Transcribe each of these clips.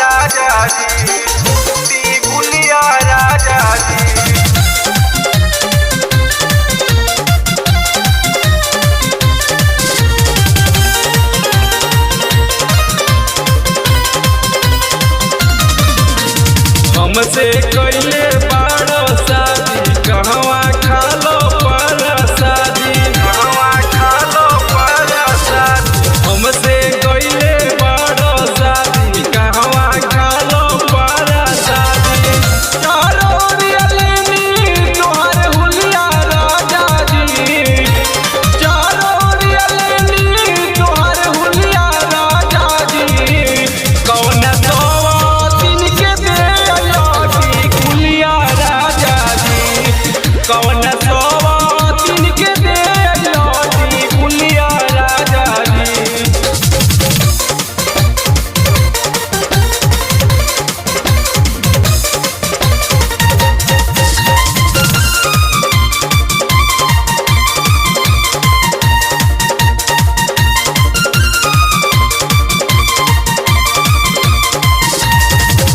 राजा जी, गुलिया राजा जी। हमसे कइले बाड़ो शादी, कहवा खालो परसादी, कहवा खालो परसादी। हमसे कइले बाड़ो शादी, कहवा खालो परसादी। चारो रियलनी तोहर हुलिया राजा जी, चारो रियलनी तोहर हुलिया राजा जी। कौन कौन सोवातिन के दे लौटी गुलिया राजा जी।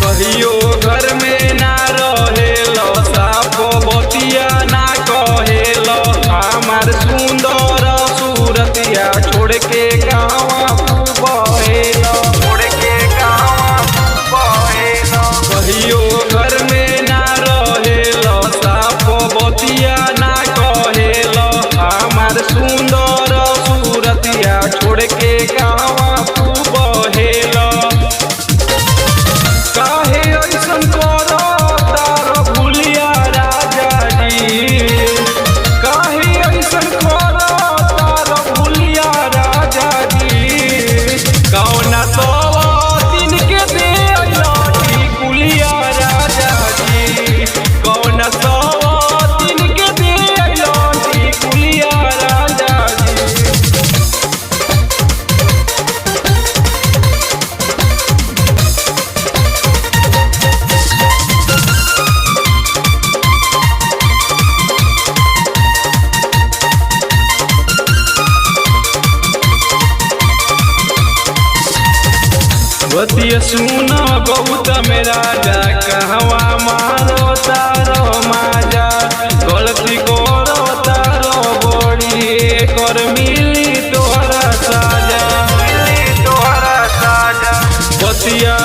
कहियो घर में ना रहेलो, साफो बतिया ना कहेलो। हमार सुंदर सूरतिया छोड़ के गाँवा बहेलो, छोड़ के गाँवा बहेलो। कहियो घर में ना रहेलो, साफो बतिया ना कहेलो। हमार सुंदर सूरतिया छोड़ के गाँवा बहेलो। काहे ऐसन करो तारो भुलिया राजा जी, काहे ऐसन करो तारो भुलिया राजा जी। कौन सोवातिन के दे लौटी गुलिया राजा जी, कौन सोवातिन के दे लौटी गुलिया राजा जी। बतिया सुना बहुत मेरा जा, कहवा मारो तारो माजा। गलती करो तारो बड़ी, कर मिली तोहरा साजा, मिली तोहरा साजा। बतिया